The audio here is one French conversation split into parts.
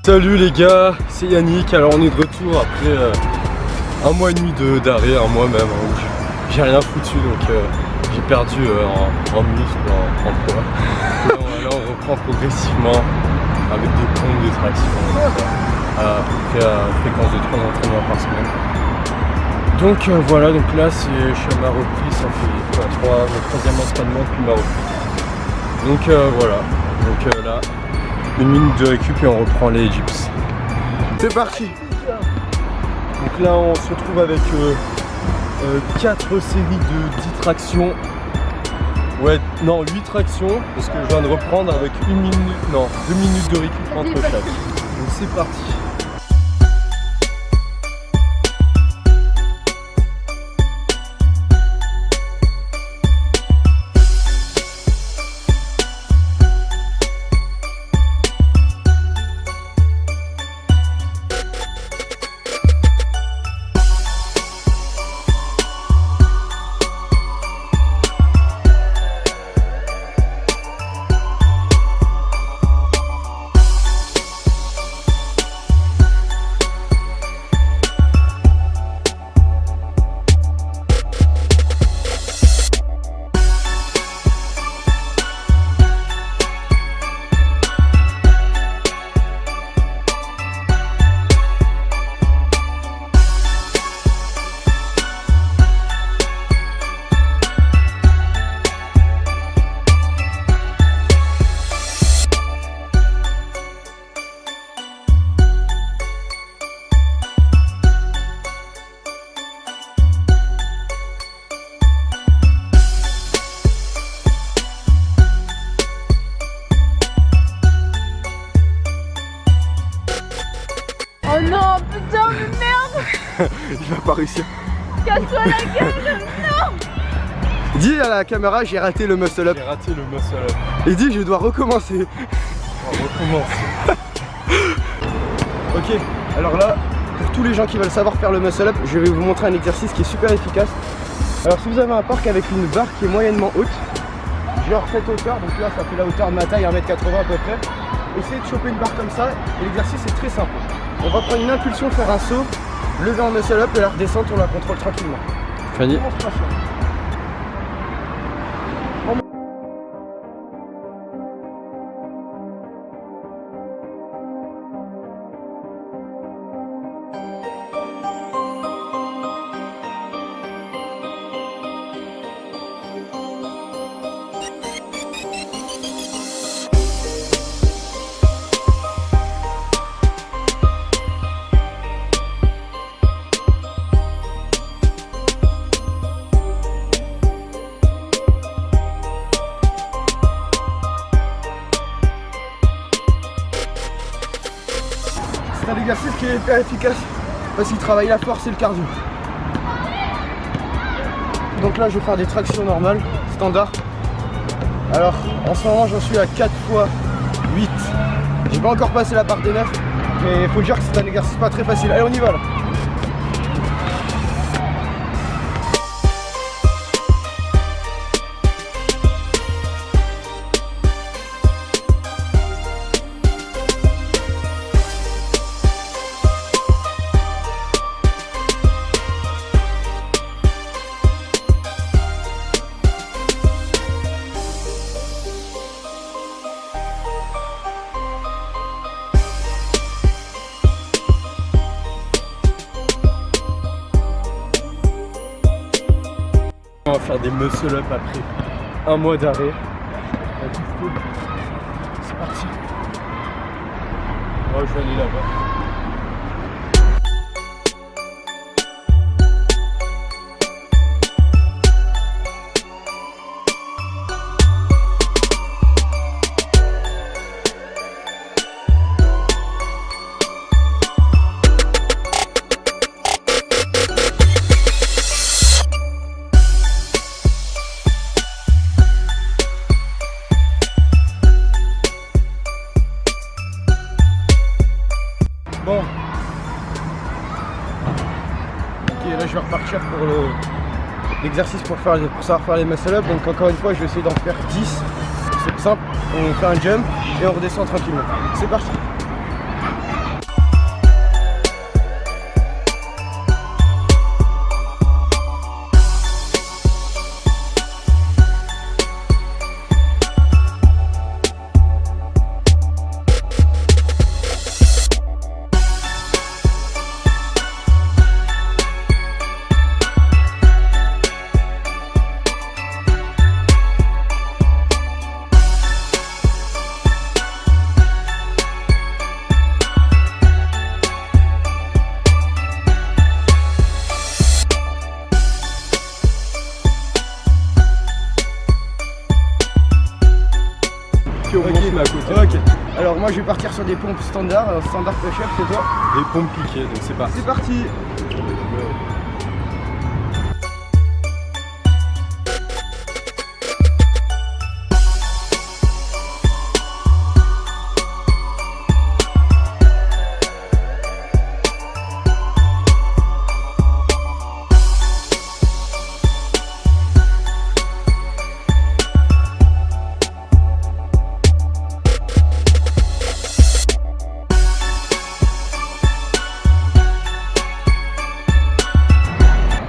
Salut les gars, c'est Yannick. Alors on est de retour après un mois et demi d'arrêt, un mois même, où j'ai rien foutu, donc j'ai perdu en muscle, en poids. Là on reprend progressivement avec des pompes, des tractions, à peu près à fréquence de 3 entraînements par semaine. Donc voilà, donc là je suis à ma reprise, ça fait mon troisième entraînement depuis ma reprise. Donc voilà, donc là 1 minute de récup et on reprend les dips. C'est parti. Donc là on se retrouve avec 4 séries de 10 tractions. Ouais, non 8 tractions parce que je viens de reprendre avec 2 minutes de récup entre chaque. Donc c'est parti. Oh non, putain, mais merde! Il va pas réussir. Casse-toi la gueule! Non! Dis à la caméra, j'ai raté le muscle up. J'ai raté le muscle up. Et dis, je dois recommencer. On recommence. Ok, alors là, pour tous les gens qui veulent savoir faire le muscle up, je vais vous montrer un exercice qui est super efficace. Alors si vous avez un parc avec une barre qui est moyennement haute, genre cette hauteur, donc là ça fait la hauteur de ma taille, 1m80 à peu près. Essayez de choper une barre comme ça, et l'exercice est très simple. On va prendre une impulsion, faire un saut, lever un muscle up et la redescendre, on la contrôle tranquillement. Fanny. C'est un exercice qui est hyper efficace parce qu'il travaille la force et le cardio. Donc là je vais faire des tractions normales, standard. Alors en ce moment j'en suis à 4 fois 8. J'ai pas encore passé la part des 9, mais il faut dire que c'est un exercice pas très facile. Allez, on y va là. On va faire des muscle up après un mois d'arrêt. C'est parti. Oh, je vais aller là-bas. Bon. Ok, là je vais repartir pour l'exercice pour savoir faire les muscle up. Donc encore une fois, je vais essayer d'en faire 10. C'est simple, on fait un jump et on redescend tranquillement. C'est parti. mais à côté. Ok. Alors moi je vais partir sur des pompes standard, standard push-up, c'est toi. Et pompe piquée, donc c'est parti. C'est parti.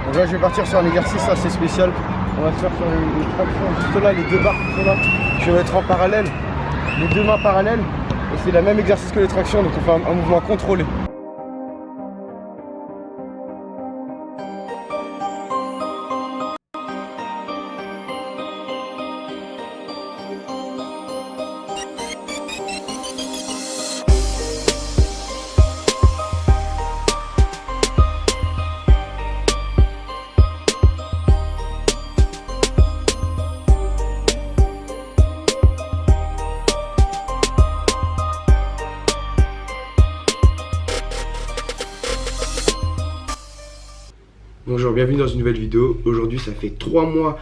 Donc là je vais partir sur un exercice assez spécial. On va se faire sur les tractions juste là, les deux barres qui sont là. Je vais mettre en parallèle, les deux mains parallèles. Et c'est le même exercice que les tractions, donc on fait un mouvement contrôlé. Bonjour, bienvenue dans une nouvelle vidéo. Aujourd'hui ça fait 3 mois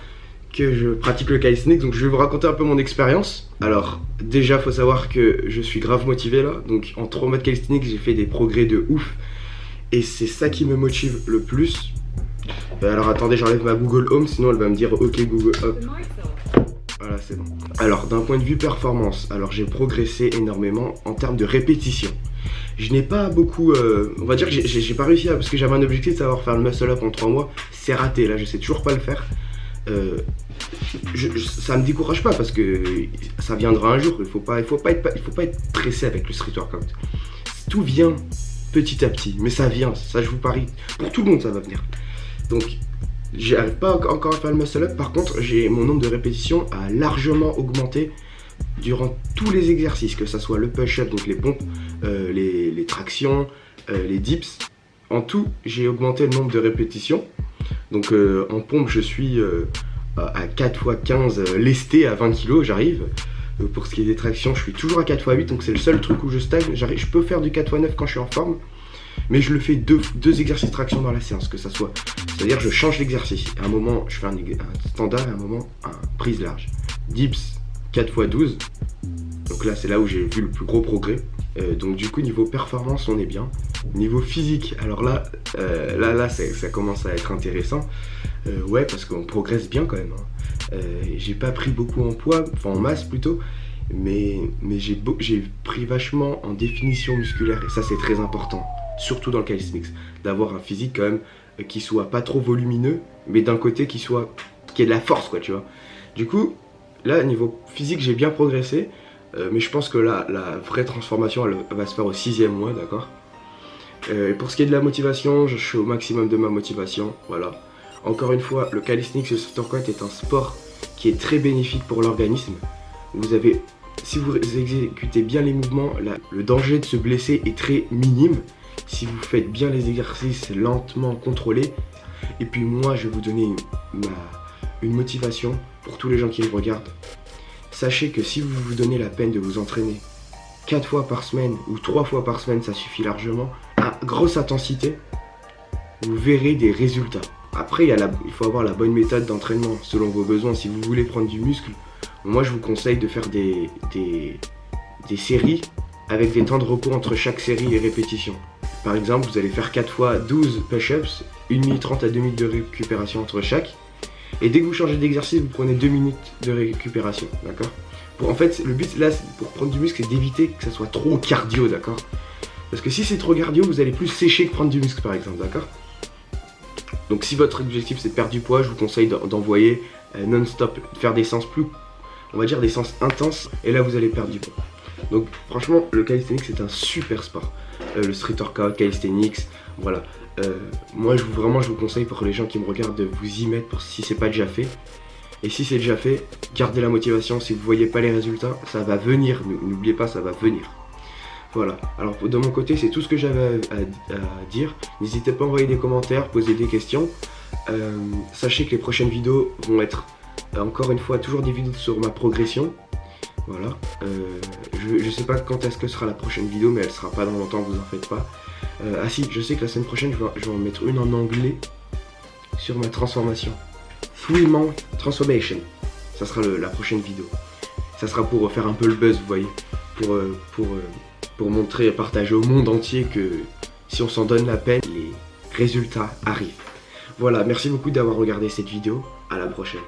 que je pratique le calisthenics, donc je vais vous raconter un peu mon expérience. Alors déjà faut savoir que je suis grave motivé là, donc en 3 mois de calisthenics j'ai fait des progrès de ouf. Et c'est ça qui me motive le plus. Alors attendez, j'enlève ma Google Home, sinon elle va me dire ok Google hop. Voilà, c'est bon. Alors d'un point de vue performance, alors j'ai progressé énormément en termes de répétition. Je n'ai pas beaucoup, on va dire que j'ai pas réussi parce que j'avais un objectif de savoir faire le muscle up en 3 mois. C'est raté, là je sais toujours pas le faire. Ça me décourage pas parce que ça viendra un jour. Il faut pas être pressé avec le street workout. Tout vient petit à petit, mais ça vient, ça je vous parie. Pour tout le monde ça va venir. Donc j'arrive pas encore à faire le muscle up. Par contre mon nombre de répétitions a largement augmenté durant tous les exercices, que ça soit le push-up, donc les pompes, les tractions, les dips. En tout, j'ai augmenté le nombre de répétitions. Donc en pompe, je suis à 4x15 lesté à 20 kg, j'arrive. Pour ce qui est des tractions, je suis toujours à 4x8, donc c'est le seul truc où je stagne. Je peux faire du 4x9 quand je suis en forme, mais je le fais deux exercices traction dans la séance, que ça soit. C'est-à-dire je change l'exercice. À un moment, je fais un standard, et à un moment, un prise large. Dips, 4x12, donc là c'est là où j'ai vu le plus gros progrès. Donc du coup niveau performance on est bien. Niveau physique, alors là ça commence à être intéressant. Ouais, parce qu'on progresse bien quand même, hein. J'ai pas pris beaucoup en poids, enfin en masse plutôt, mais j'ai pris vachement en définition musculaire, et ça c'est très important, surtout dans le calisthenics, d'avoir un physique quand même qui soit pas trop volumineux, mais d'un côté qui ait de la force quoi, tu vois. Du coup là, niveau physique, j'ai bien progressé, mais je pense que la vraie transformation, elle va se faire au 6e mois, d'accord. Pour ce qui est de la motivation, je suis au maximum de ma motivation, voilà. Encore une fois, le calisthenics, le street workout est un sport qui est très bénéfique pour l'organisme. Si vous exécutez bien les mouvements, le danger de se blesser est très minime. Si vous faites bien les exercices lentement contrôlés. Et puis moi, je vais vous donner une motivation pour tous les gens qui me regardent. Sachez que si vous vous donnez la peine de vous entraîner 4 fois par semaine ou 3 fois par semaine, ça suffit largement, à grosse intensité, vous verrez des résultats. Après, il faut avoir la bonne méthode d'entraînement selon vos besoins. Si vous voulez prendre du muscle, moi je vous conseille de faire des séries avec des temps de repos entre chaque série et répétition. Par exemple, vous allez faire 4 fois 12 push-ups, 1 minute 30 à 2 minutes de récupération entre chaque. Et dès que vous changez d'exercice, vous prenez 2 minutes de récupération, d'accord. En fait, le but là, pour prendre du muscle, c'est d'éviter que ça soit trop cardio, d'accord. Parce que si c'est trop cardio, vous allez plus sécher que prendre du muscle, par exemple, d'accord. Donc si votre objectif c'est de perdre du poids, je vous conseille d'envoyer non-stop, faire des séances plus, on va dire des séances intenses, et là vous allez perdre du poids. Donc franchement, le calisthenics c'est un super sport. Le street workout, calisthenics, voilà. Moi je vous conseille pour les gens qui me regardent de vous y mettre si c'est pas déjà fait. Et si c'est déjà fait, gardez la motivation. Si vous voyez pas les résultats, ça va venir, n'oubliez pas, ça va venir. Voilà, alors de mon côté c'est tout ce que j'avais à dire. N'hésitez pas à envoyer des commentaires, poser des questions. Sachez que les prochaines vidéos vont être encore une fois toujours des vidéos sur ma progression. Voilà. Je sais pas quand est-ce que sera la prochaine vidéo, mais elle sera pas dans longtemps, vous en faites pas. Ah si, je sais que la semaine prochaine, je vais en mettre une en anglais sur ma transformation. 3-month transformation. Ça sera la prochaine vidéo. Ça sera pour faire un peu le buzz, vous voyez. Pour montrer et partager au monde entier que si on s'en donne la peine, les résultats arrivent. Voilà, merci beaucoup d'avoir regardé cette vidéo. À la prochaine.